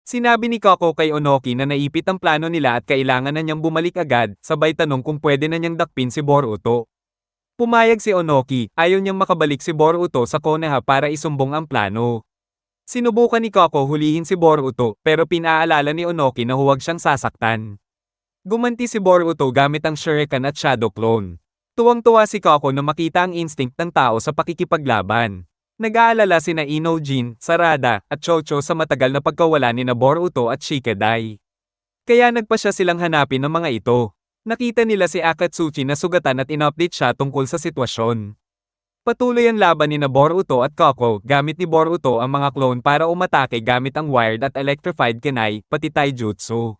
Sinabi ni Koko kay Onoki na naipit ang plano nila at kailangan na niyang bumalik agad, sabay tanong kung pwede na niyang dakpin si Boruto. Pumayag si Onoki, ayaw niyang makabalik si Boruto sa Konoha para isumbong ang plano. Sinubukan ni Koko hulihin si Boruto, pero pinaalala ni Onoki na huwag siyang sasaktan. Gumanti si Boruto gamit ang Shuriken at Shadow Clone. Tuwang-tuwa si Koko na makita ang instinct ng tao sa pakikipaglaban. Nag-aalala sina Inojin, Sarada, at Chocho sa matagal na pagkawala ni Boruto at Shikadai. Kaya nagpa siya silang hanapin ng mga ito. Nakita nila si Akatsuki na sugatan at in-update siya tungkol sa sitwasyon. Patuloy ang laban ni Boruto at Koko, gamit ni Boruto ang mga clone para umatake gamit ang wired at electrified kunai, pati taijutsu.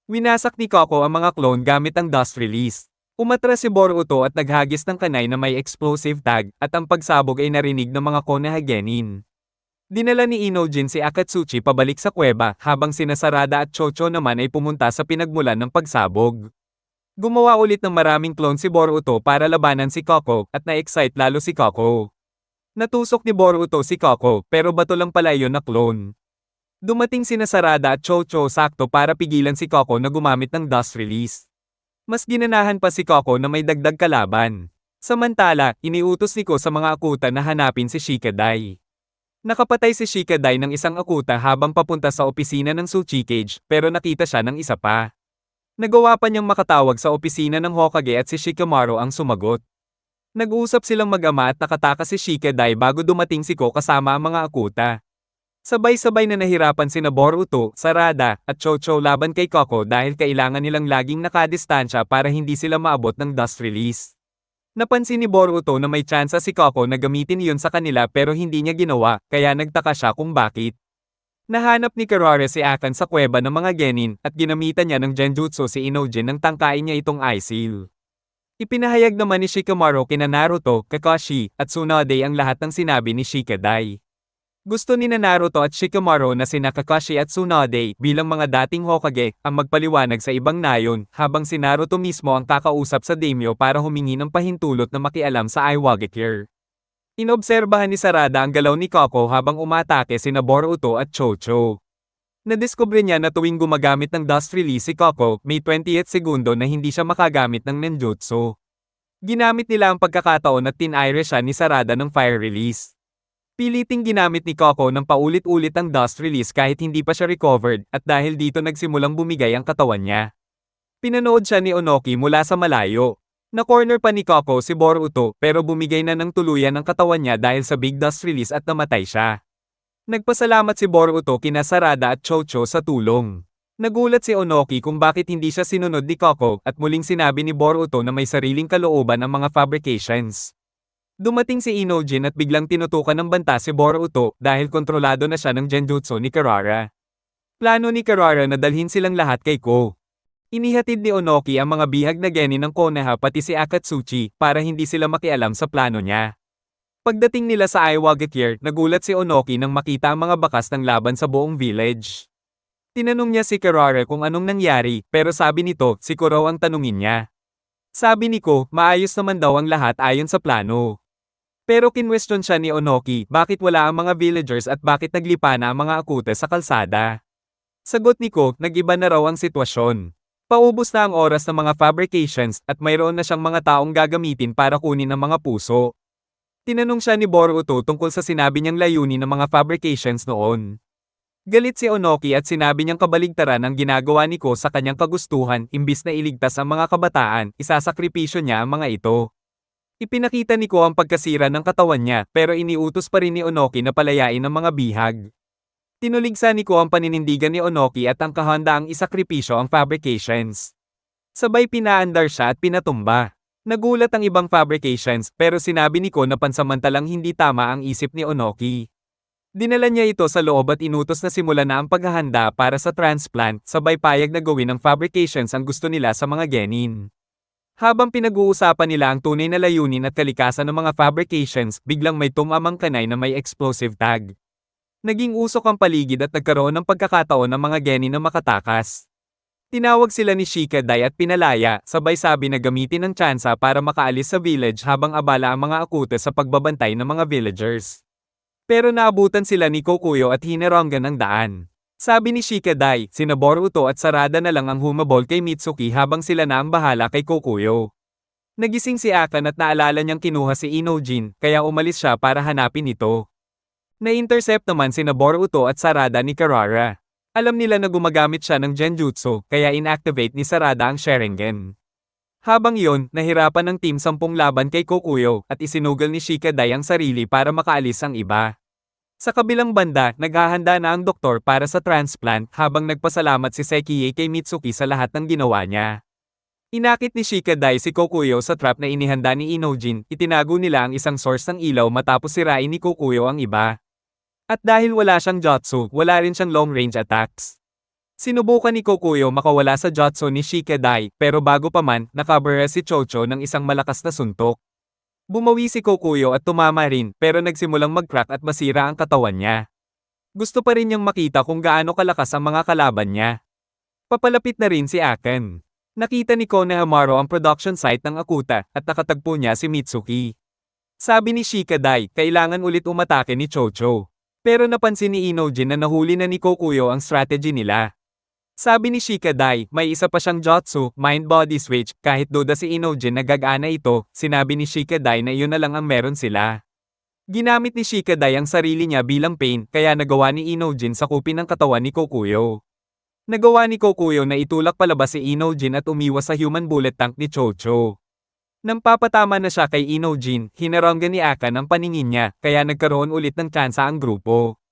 Winasak ni Koko ang mga clone gamit ang dust release. Umatras si Boruto at naghagis ng kunai na may explosive tag, at ang pagsabog ay narinig ng mga Konoha genin. Dinala ni Inojin si Akatsuki pabalik sa kuweba, habang sina Sarada at Chocho naman ay pumunta sa pinagmulan ng pagsabog. Gumawa ulit ng maraming clone si Boruto para labanan si Koko, at na-excite lalo si Koko. Natusok ni Boruto si Koko, pero bato lang pala iyon na clone. Dumating sina Sarada at Chocho sakto para pigilan si Koko na gumamit ng dust release. Mas ginanahan pa si Koko na may dagdag kalaban. Samantala, iniutos ni Ko sa mga akuta na hanapin si Shikadai. Nakapatay si Shikadai ng isang akuta habang papunta sa opisina ng Tsuchikage, pero nakita siya ng isa pa. Nagawa pa niyang makatawag sa opisina ng Hokage at si Shikamaru ang sumagot. Nag-uusap silang mag-ama at nakatakas si Shikadai bago dumating si Ko kasama ang mga akuta. Sabay-sabay na nahirapan sina Boruto, Sarada, at Chocho laban kay Koko dahil kailangan nilang laging nakadistansya para hindi sila maabot ng dust release. Napansin ni Boruto na may tsansa si Koko na gamitin iyon sa kanila pero hindi niya ginawa, kaya nagtaka siya kung bakit. Nahanap ni Karare si Akan sa kuweba ng mga genin, at ginamitan niya ng genjutsu si Inojin nang tangkain niya itong Ice Seal. Ipinahayag naman ni Shikamaru kina Naruto, Kakashi, at Tsunade ang lahat ng sinabi ni Shikadai. Gusto ni Naruto at Shikamaru na sina Kakashi at Tsunade bilang mga dating Hokage ang magpaliwanag sa ibang nayon, habang si Naruto mismo ang kakausap sa daimyo para humingi ng pahintulot na makialam sa Iwagakure. Inobserbahan ni Sarada ang galaw ni Koko habang umatake sina Boruto at Chocho. Nadiskubre niya na tuwing gumagamit ng dust release si Koko, may 20th segundo na hindi siya makagamit ng ninjutsu. Ginamit nila ang pagkakataon at tinire siya ni Sarada ng fire release. Piliting ginamit ni Koko ng paulit-ulit ang dust release kahit hindi pa siya recovered, at dahil dito nagsimulang bumigay ang katawan niya. Pinanood siya ni Onoki mula sa malayo. Na-corner pa ni Koko si Boruto pero bumigay na ng tuluyan ang katawan niya dahil sa big dust release at namatay siya. Nagpasalamat si Boruto kina Sarada at Chocho sa tulong. Nagulat si Onoki kung bakit hindi siya sinunod ni Koko, at muling sinabi ni Boruto na may sariling kalooban ang mga fabrications. Dumating si Inojin at biglang tinutukan ng banta si Boruto dahil kontrolado na siya ng genjutsu ni Karara. Plano ni Karara na dalhin silang lahat kay Ko. Inihatid ni Onoki ang mga bihag na genin ng Konoha pati si Akatsuki para hindi sila makialam sa plano niya. Pagdating nila sa Iwagakure, nagulat si Onoki nang makita ang mga bakas ng laban sa buong village. Tinanong niya si Karara kung anong nangyari, pero sabi nito, si Ko raw ang tanungin niya. Sabi ni Ko, maayos naman daw ang lahat ayon sa plano. Pero kinwestiyon siya ni Onoki, bakit wala ang mga villagers at bakit naglipa na ang mga akute sa kalsada. Sagot ni Ko, nag-iba na raw ang sitwasyon. Paubos na ang oras ng mga fabrications at mayroon na siyang mga taong gagamitin para kunin ang mga puso. Tinanong siya ni Boruto tungkol sa sinabi niyang layunin ng mga fabrications noon. Galit si Onoki at sinabi niyang kabaligtaran ang ginagawa ni Ko sa kanyang kagustuhan, imbis na iligtas ang mga kabataan, isasakripisyo niya ang mga ito. Ipinakita ni Ko ang pagkasira ng katawan niya, pero iniutos pa rin ni Onoki na palayain ang mga bihag. Tinuligsa ni Ko ang paninindigan ni Onoki at ang kahandaang isakripisyo ang fabrications. Sabay pinaandar siya at pinatumba. Nagulat ang ibang fabrications, pero sinabi ni Ko na pansamantalang hindi tama ang isip ni Onoki. Dinala niya ito sa loob at inutos na simulan na ang paghahanda para sa transplant, sabay payag na gawin ng fabrications ang gusto nila sa mga genin. Habang pinag-uusapan nila ang tunay na layunin at kalikasan ng mga fabrications, biglang may tumamang kanay na may explosive tag. Naging usok ang paligid at nagkaroon ng pagkakataon ng mga genin na makatakas. Tinawag sila ni Shikadai at pinalaya, sabay sabi na gamitin ang tsansa para makaalis sa village habang abala ang mga akute sa pagbabantay ng mga villagers. Pero naabutan sila ni Kokuyo at hinerangan ng daan. Sabi ni Shikadai, sina Boruto at Sarada na lang ang humabol kay Mitsuki habang sila na ang bahala kay Kokuyo. Nagising si Akan at naalala niyang kinuha si Inojin, kaya umalis siya para hanapin ito. Na-intercept naman sina Boruto at Sarada ni Karara. Alam nila na gumagamit siya ng Genjutsu, kaya inactivate ni Sarada ang Sharingan. Habang iyon, nahirapan ng Team 10 laban kay Kokuyo, at isinugal ni Shikadai ang sarili para makaalis ang iba. Sa kabilang banda, naghahanda na ang doktor para sa transplant habang nagpasalamat si Sekiye kay Mitsuki sa lahat ng ginawa niya. Inakit ni Shikadai si Kokuyo sa trap na inihanda ni Inojin, itinago nila ang isang source ng ilaw matapos sirain ni Kokuyo ang iba. At dahil wala siyang jutsu, wala rin siyang long-range attacks. Sinubukan ni Kokuyo makawala sa jutsu ni Shikadai, pero bago pa man, nakabara si Chocho ng isang malakas na suntok. Bumawi si Kokuyo at tumama rin, pero nagsimulang mag-crack at masira ang katawan niya. Gusto pa rin niyang makita kung gaano kalakas ang mga kalaban niya. Papalapit na rin si Aken. Nakita ni Konohamaru ang production site ng Akuta, at nakatagpo niya si Mitsuki. Sabi ni Shikadai, kailangan ulit umatake ni Chocho. Pero napansin ni Inojin na nahuli na ni Kokuyo ang strategy nila. Sabi ni Shikadai, may isa pa siyang jutsu, mind-body switch, kahit duda si Inojin na gagana ito, sinabi ni Shikadai na iyon na lang ang meron sila. Ginamit ni Shikadai ang sarili niya bilang pain, kaya nagawa ni Inojin sakupin ang katawan ni Kokuyo. Nagawa ni Kokuyo na itulak palabas si Inojin at umiwas sa human bullet tank ni Chocho. Nang papatama na siya kay Inojin, hinaranggan ni Akan ang paningin niya, kaya nagkaroon ulit ng tsansa ang grupo.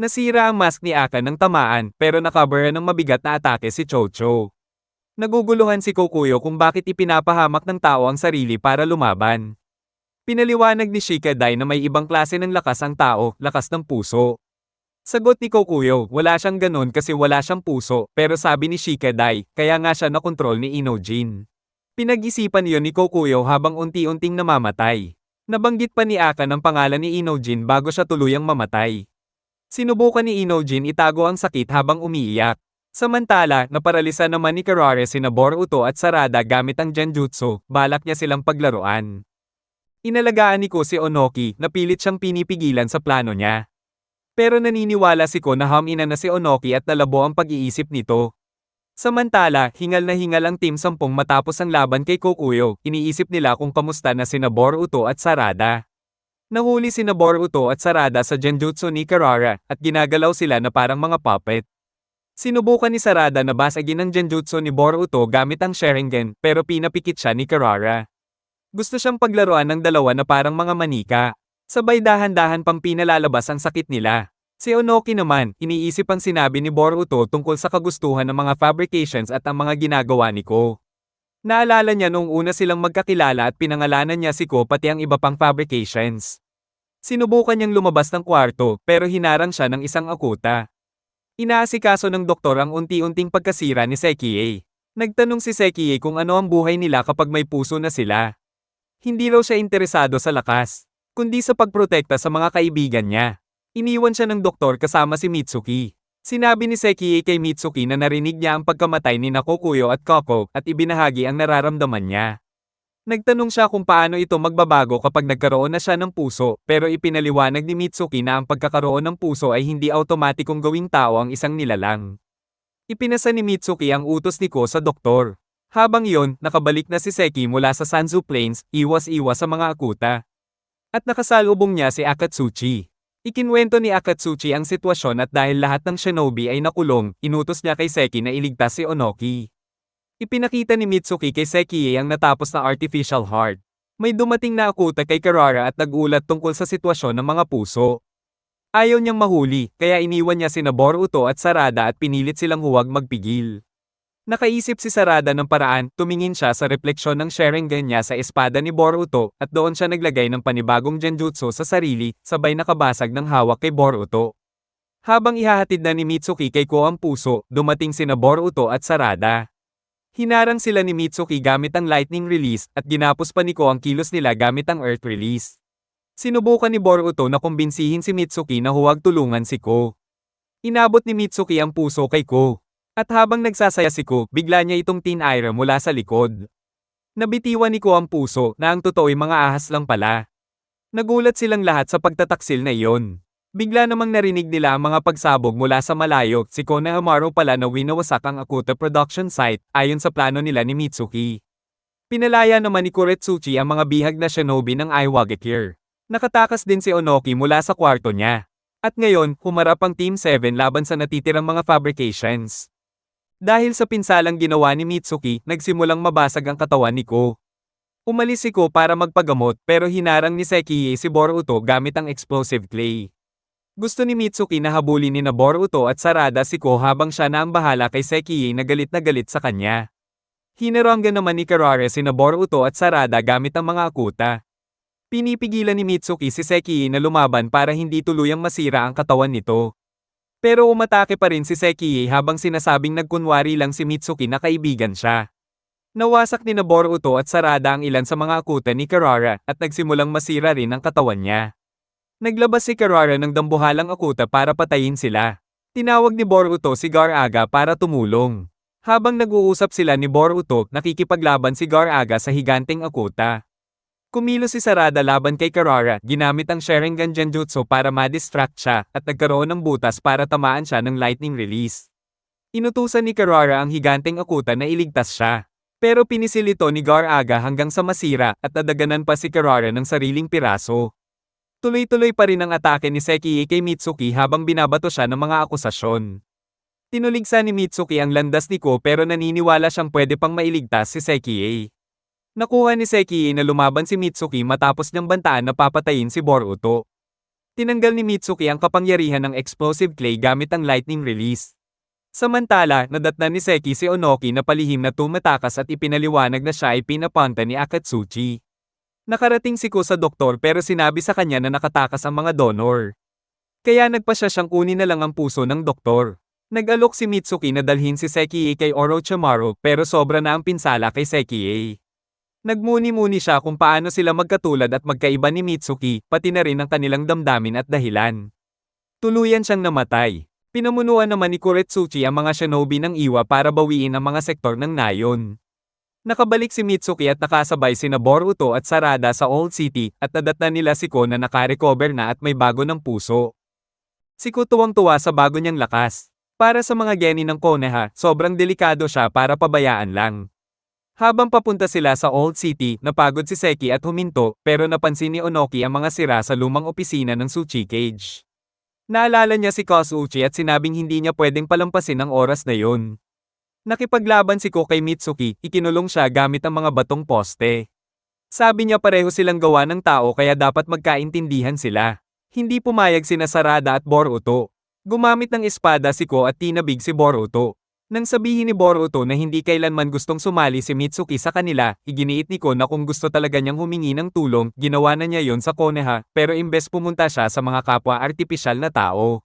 Nasira ang mask ni Akan ng tamaan, pero nakabara ng mabigat na atake si Chocho. Naguguluhan si Kokuyo kung bakit ipinapahamak ng tao ang sarili para lumaban. Pinaliwanag ni Shikadai na may ibang klase ng lakas ang tao, lakas ng puso. Sagot ni Kokuyo, wala siyang ganon kasi wala siyang puso, pero sabi ni Shikadai, kaya nga siya nakontrol ni Inojin. Pinag-isipan iyon ni Kokuyo habang unti-unting namamatay. Nabanggit pa ni Akan ang pangalan ni Inojin bago siya tuluyang mamatay. Sinubukan ni Inojin itago ang sakit habang umiiyak. Samantala, naparalisa naman ni Karare sina Boruto at Sarada gamit ang Genjutsu, balak niya silang paglaruan. Inalagaan ni Ko si Onoki, na pilit siyang pinipigilan sa plano niya. Pero naniniwala si Ko na hamina na si Onoki at nalabo ang pag-iisip nito. Samantala, hingal na hingal ang Team 10 matapos ang laban kay Kokuyo, iniisip nila kung kamusta na sina Boruto at Sarada. Nahuli sina Boruto at Sarada sa Genjutsu ni Karara, at ginagalaw sila na parang mga puppet. Sinubukan ni Sarada na basagin ang Genjutsu ni Boruto gamit ang Sharingan, pero pinapikit siya ni Karara. Gusto siyang paglaruan ng dalawa na parang mga manika. Sabay dahan-dahan pang pinalalabas ang sakit nila. Si Onoki naman, iniisip ang sinabi ni Boruto tungkol sa kagustuhan ng mga fabrications at ang mga ginagawa ni Ko. Naalala niya noong una silang magkakilala at pinangalanan niya si Ko pati ang iba pang fabrications. Sinubukan niyang lumabas ng kwarto, pero hinarang siya ng isang akuta. Inaasikaso ng doktor ang unti-unting pagkasira ni Sekiye. Nagtanong si Sekiye kung ano ang buhay nila kapag may puso na sila. Hindi raw siya interesado sa lakas, kundi sa pagprotekta sa mga kaibigan niya. Iniwan siya ng doktor kasama si Mitsuki. Sinabi ni Sekiye kay Mitsuki na narinig niya ang pagkamatay ni Kokuyo at Koko at ibinahagi ang nararamdaman niya. Nagtanong siya kung paano ito magbabago kapag nagkaroon na siya ng puso, pero ipinaliwanag ni Mitsuki na ang pagkakaroon ng puso ay hindi automatikong gawing tao ang isang nilalang. Ipinasa ni Mitsuki ang utos ni Ko sa doktor. Habang iyon, nakabalik na si Seki mula sa Sanzu Plains, iwas-iwas sa mga akuta. At nakasalubong niya si Akatsuchi. Ikinwento ni Akatsuchi ang sitwasyon at dahil lahat ng shinobi ay nakulong, inutos niya kay Seki na iligtas si Onoki. Ipinakita ni Mitsuki kay Sekiye ang natapos na artificial heart. May dumating na akuta kay Karara at nag-ulat tungkol sa sitwasyon ng mga puso. Ayaw niyang mahuli, kaya iniwan niya sina Boruto at Sarada at pinilit silang huwag magpigil. Nakaisip si Sarada ng paraan, tumingin siya sa refleksyon ng Sharingan niya sa espada ni Boruto, at doon siya naglagay ng panibagong Genjutsu sa sarili, sabay nakabasag ng hawak kay Boruto. Habang ihahatid na ni Mitsuki kay Ko ang puso, dumating sina Boruto at Sarada. Hinarang sila ni Mitsuki gamit ang Lightning Release, at ginapos pa ni Ko ang kilos nila gamit ang Earth Release. Sinubukan ni Boruto na kumbinsihin si Mitsuki na huwag tulungan si Ko. Inabot ni Mitsuki ang puso kay Ko. At habang nagsasaya si Ko, bigla niya itong tinira mula sa likod. Nabitiwan ni Ko ang puso na ang totoo'y mga ahas lang pala. Nagulat silang lahat sa pagtataksil na iyon. Bigla namang narinig nila ang mga pagsabog mula sa malayo, si Konohamaru pala na winawasak ang Akuta production site, ayon sa plano nila ni Mitsuki. Pinalaya naman ni Kuretsuchi ang mga bihag na shinobi ng Iwagakure. Nakatakas din si Onoki mula sa kwarto niya. At ngayon, humarap ang Team 7 laban sa natitirang mga fabrications. Dahil sa pinsalang ginawa ni Mitsuki, nagsimulang mabasag ang katawan ni Ko. Umalis si Ko para magpagamot pero hinarang ni Sekiye si Boruto gamit ang explosive clay. Gusto ni Mitsuki na habulin ni Boruto at Sarada si Ko habang siya na ang bahala kay Sekiye na galit sa kanya. Hinarangan naman ni Karare si Boruto at Sarada gamit ang mga akuta. Pinipigilan ni Mitsuki si Sekiye na lumaban para hindi tuluyang masira ang katawan nito. Pero umatake pa rin si Sekiye habang sinasabing nagkunwari lang si Mitsuki na kaibigan siya. Nawasak ni Boruto at Sarada ang ilan sa mga akuta ni Karara at nagsimulang masira rin ang katawan niya. Naglabas si Karara ng dambuhalang akuta para patayin sila. Tinawag ni Boruto si Garaga para tumulong. Habang nag-uusap sila ni Boruto, nakikipaglaban si Garaga sa higanteng akuta. Kumilos si Sarada laban kay Karara, ginamit ang Sharingan Genjutsu para ma-distract siya at nagkaroon ng butas para tamaan siya ng lightning release. Inutusan ni Karara ang higanteng akuta na iligtas siya. Pero pinisil ito ni Garaga hanggang sa masira at nadaganan pa si Karara ng sariling piraso. Tuloy-tuloy pa rin ang atake ni Sekiye kay Mitsuki habang binabato siya ng mga akusasyon. Tinuligsa ni Mitsuki ang landas ni Ko pero naniniwala siyang pwede pang mailigtas si Sekiye. Nakuha ni Sekiye na lumaban si Mitsuki matapos niyang bantaan na papatayin si Boruto. Tinanggal ni Mitsuki ang kapangyarihan ng explosive clay gamit ang lightning release. Samantala, nadatnan ni Seki si Onoki na palihim na tumatakas at ipinaliwanag na siya ay pinapunta ni Akatsuchi. Nakarating si Ko sa doktor pero sinabi sa kanya na nakatakas ang mga donor. Kaya nagpasya siyang kunin na lang ang puso ng doktor. Nag-alok si Mitsuki na dalhin si Sekiye kay Orochimaru pero sobra na ang pinsala kay Sekiye. Nagmuni-muni siya kung paano sila magkatulad at magkaiba ni Mitsuki, pati na rin ang kanilang damdamin at dahilan. Tuluyan siyang namatay. Pinamunuan naman ni Kuretsuchi ang mga shinobi ng Iwa para bawiin ang mga sektor ng Nayon. Nakabalik si Mitsuki at nakasabay sina Boruto at Sarada sa Old City at nadatnan nila si Ko na nakarecover na at may bago ng puso. Si Ko tuwang-tuwa sa bago niyang lakas. Para sa mga geni ng Konoha, sobrang delikado siya para pabayaan lang. Habang papunta sila sa Old City, napagod si Seki at huminto pero napansin ni Onoki ang mga sira sa lumang opisina ng Tsuchi Cage. Naalala niya si Kosuchi at sinabing hindi niya pwedeng palampasin ang oras na yun. Nakipaglaban si Ko kay Mitsuki, ikinulong siya gamit ang mga batong poste. Sabi niya pareho silang gawa ng tao kaya dapat magkaintindihan sila. Hindi pumayag sina Sarada at Boruto. Gumamit ng espada si Ko at tinabig si Boruto. Nang sabihin ni Boruto na hindi kailanman gustong sumali si Mitsuki sa kanila, iginiit ni Ko na kung gusto talaga niyang humingi ng tulong, ginawa na niya yon sa Konoha, pero imbes pumunta siya sa mga kapwa artipisyal na tao.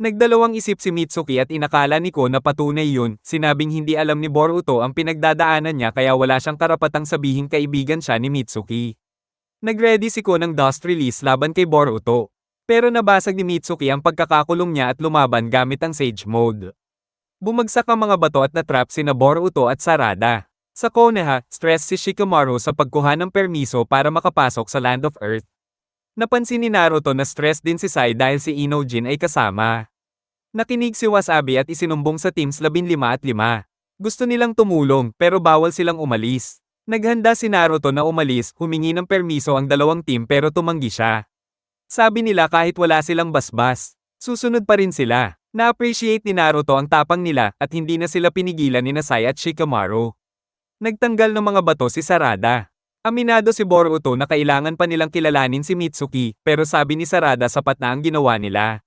Nagdalawang isip si Mitsuki at inakala ni Ko na patunay yun, sinabing hindi alam ni Boruto ang pinagdadaanan niya kaya wala siyang karapatang sabihing kaibigan siya ni Mitsuki. Nagready si Ko ng dust release laban kay Boruto. Pero nabasag ni Mitsuki ang pagkakakulong niya at lumaban gamit ang Sage Mode. Bumagsak ang mga bato at natrap sina Boruto at Sarada. Sa Konoha, stress si Shikamaru sa pagkuha ng permiso para makapasok sa Land of Earth. Napansin ni Naruto na stress din si Sai dahil si Inojin ay kasama. Nakinig si Wasabi at isinumbong sa teams 15 at 5. Gusto nilang tumulong pero bawal silang umalis. Naghanda si Naruto na umalis, humingi ng permiso ang dalawang team pero tumanggi siya. Sabi nila kahit wala silang basbas, susunod pa rin sila. Na-appreciate ni Naruto ang tapang nila at hindi na sila pinigilan ni Sai at Shikamaru. Nagtanggal ng mga bato si Sarada. Aminado si Boruto na kailangan pa nilang kilalanin si Mitsuki pero sabi ni Sarada sapat na ang ginawa nila.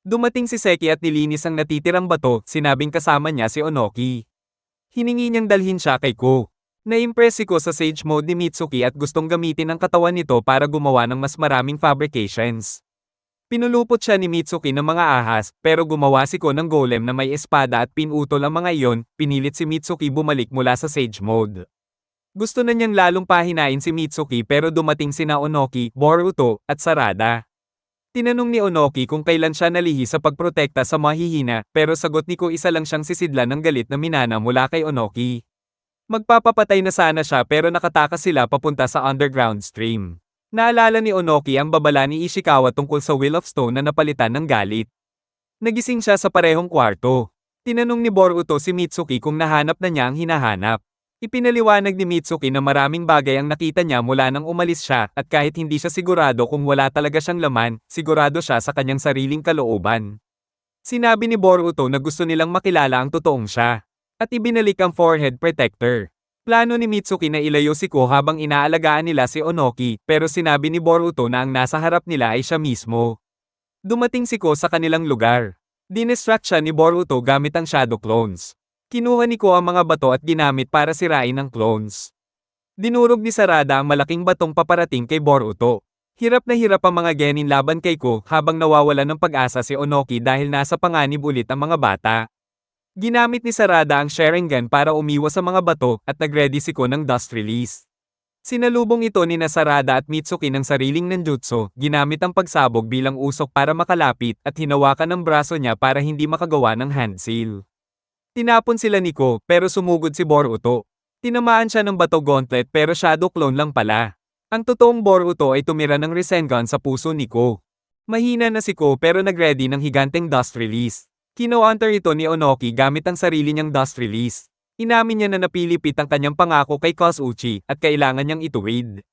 Dumating si Seki at nilinis ang natitirang bato, sinabing kasama niya si Onoki. Hiningi niyang dalhin siya kay Ko. Na-impress si Ko sa Sage Mode ni Mitsuki at gustong gamitin ang katawan nito para gumawa ng mas maraming fabrications. Pinulupot siya ni Mitsuki ng mga ahas, pero gumawa si Ko ng golem na may espada at pinutol ang mga iyon, pinilit si Mitsuki bumalik mula sa Sage Mode. Gusto na niyang lalong pahinain si Mitsuki pero dumating sina Onoki, Boruto, at Sarada. Tinanong ni Onoki kung kailan siya nalihi sa pagprotekta sa mahihina, pero sagot ni Ko isa lang siyang sisidlan ng galit na minana mula kay Onoki. Magpapapatay na sana siya pero nakatakas sila papunta sa underground stream. Naalala ni Onoki ang babala ni Ishikawa tungkol sa Wheel of Stone na napalitan ng galit. Nagising siya sa parehong kwarto. Tinanong ni Boruto si Mitsuki kung nahanap na niya ang hinahanap. Ipinaliwanag ni Mitsuki na maraming bagay ang nakita niya mula nang umalis siya at kahit hindi siya sigurado kung wala talaga siyang laman, sigurado siya sa kanyang sariling kalooban. Sinabi ni Boruto na gusto nilang makilala ang totoong siya. At ibinalik ang forehead protector. Plano ni Mitsuki na ilayo si Ko habang inaalagaan nila si Onoki, pero sinabi ni Boruto na ang nasa harap nila ay siya mismo. Dumating si Ko sa kanilang lugar. Dinistract siya ni Boruto gamit ang Shadow Clones. Kinuha ni Ko ang mga bato at ginamit para sirain ang clones. Dinurog ni Sarada ang malaking batong paparating kay Boruto. Hirap na hirap ang mga genin laban kay Ko habang nawawala ng pag-asa si Onoki dahil nasa panganib ulit ang mga bata. Ginamit ni Sarada ang Sharingan para umiwas sa mga bato at nagready si Ko ng Dust Release. Sinalubong ito ni Sarada at Mitsuki ng sariling ninjutsu, ginamit ang pagsabog bilang usok para makalapit at hinawakan ng braso niya para hindi makagawa ng hand seal. Tinapon sila ni Ko pero sumugod si Boruto. Tinamaan siya ng bato gauntlet pero shadow clone lang pala. Ang totoong Boruto ay tumira ng Rasengan sa puso ni Ko. Mahina na si Ko pero nagready ng higanteng Dust Release. Kino-counter ito ni Onoki gamit ang sarili niyang Dust Release. Inamin niya na napilipit ang kanyang pangako kay Kosuchi at kailangan niyang ituwid.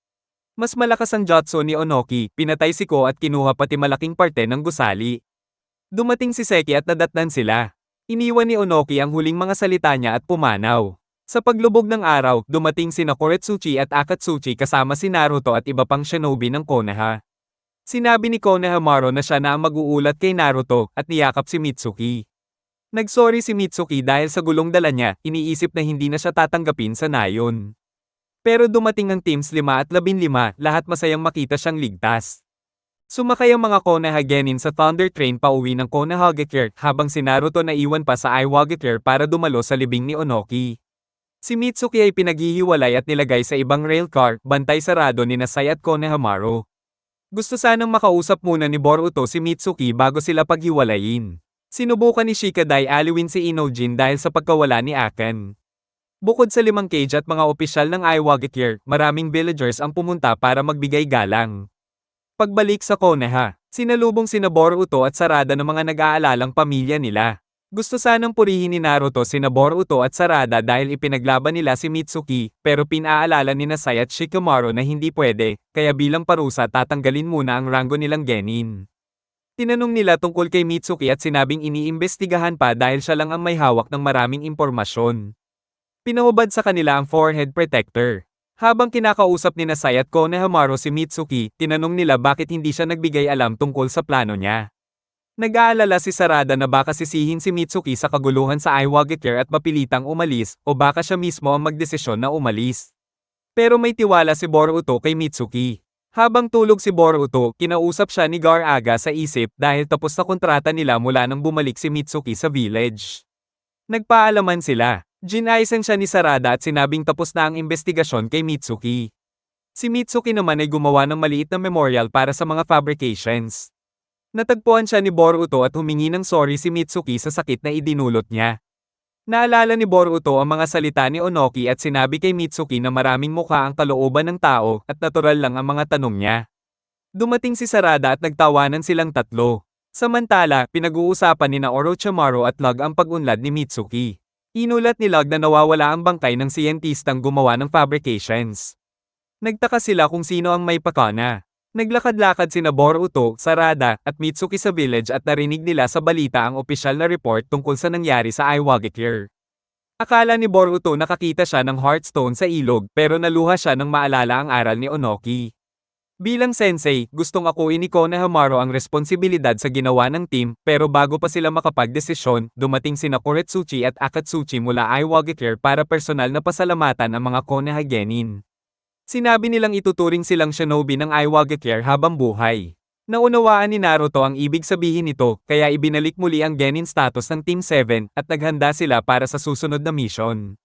Mas malakas ang jutsu ni Onoki, pinatay si Ko at kinuha pati malaking parte ng gusali. Dumating si Seki at nadatnan sila. Iniwan ni Onoki ang huling mga salita niya at pumanaw. Sa paglubog ng araw, dumating sina Koretsuchi at Akatsuchi kasama si Naruto at iba pang shinobi ng Konoha. Sinabi ni Konohamaru na siya na ang mag-uulat kay Naruto at niyakap si Mitsuki. Nagsorry si Mitsuki dahil sa gulong dala niya, iniisip na hindi na siya tatanggapin sa nayon. Pero dumating ang Teams 5 at 15, lahat masayang makita siyang ligtas. Sumakay ang mga Konoha genin sa Thunder Train pauwi ng Konoha Gear habang si Naruto naiwan pa sa Iwa Gear para dumalo sa libing ni Onoki. Si Mitsuki ay pinaghihiwalay at nilagay sa ibang railcar, bantay sarado ni Nasai at Konohamaru. Gusto sanang makausap muna ni Boruto si Mitsuki bago sila paghiwalayin. Sinubukan ni Shikadai aliwin si Inojin dahil sa pagkawala ni Akan. Bukod sa 5 cage at mga opisyal ng Iwagakure, maraming villagers ang pumunta para magbigay galang. Pagbalik sa Konoha, sinalubong sina Boruto at Sarada ng mga nag-aalalang pamilya nila. Gusto sanang purihin ni Naruto sina Boruto at Sarada dahil ipinaglaban nila si Mitsuki, pero pinaalala ni Nasai at Shikamaru na hindi pwede, kaya bilang parusa tatanggalin muna ang ranggo nilang genin. Tinanong nila tungkol kay Mitsuki at sinabing iniimbestigahan pa dahil siya lang ang may hawak ng maraming impormasyon. Pinahubad sa kanila ang forehead protector. Habang kinakausap ni Nasai at Konohamaru si Mitsuki, tinanong nila bakit hindi siya nagbigay alam tungkol sa plano niya. Nag-aalala si Sarada na baka sisihin si Mitsuki sa kaguluhan sa Iwagakure at mapilitang umalis, o baka siya mismo ang magdesisyon na umalis. Pero may tiwala si Boruto kay Mitsuki. Habang tulog si Boruto, kinausap siya ni Gar Aga sa isip dahil tapos na kontrata nila mula nang bumalik si Mitsuki sa village. Nagpaalaman sila. Ginaysan siya ni Sarada at sinabing tapos na ang investigasyon kay Mitsuki. Si Mitsuki naman ay gumawa ng maliit na memorial para sa mga fabrications. Natagpuan siya ni Boruto at humingi ng sorry si Mitsuki sa sakit na idinulot niya. Naalala ni Boruto ang mga salita ni Onoki at sinabi kay Mitsuki na maraming mukha ang kalooban ng tao at natural lang ang mga tanong niya. Dumating si Sarada at nagtawanan silang tatlo. Samantala, pinag-uusapan ni Orochimaru at Lug ang pag-unlad ni Mitsuki. Inulat ni Lug na nawawala ang bangkay ng siyentistang gumawa ng fabrications. Nagtaka sila kung sino ang may pakana. Naglakad-lakad sina Boruto, Sarada, at Mitsuki sa village at narinig nila sa balita ang opisyal na report tungkol sa nangyari sa Iwagakure. Akala ni Boruto nakakita siya ng Heartstone sa ilog pero naluha siya nang maalala ang aral ni Onoki. Bilang sensei, gustong akuin ni Konohamaru ang responsibilidad sa ginawa ng team pero bago pa sila makapagdesisyon, dumating sina Koretsuchi at Akatsuchi mula Iwagakure para personal na pasalamatan ang mga Konoha genin. Sinabi nilang ituturing silang shinobi ng Iwagakure habang buhay. Naunawaan ni Naruto ang ibig sabihin nito, kaya ibinalik muli ang genin status ng Team 7 at naghanda sila para sa susunod na mission.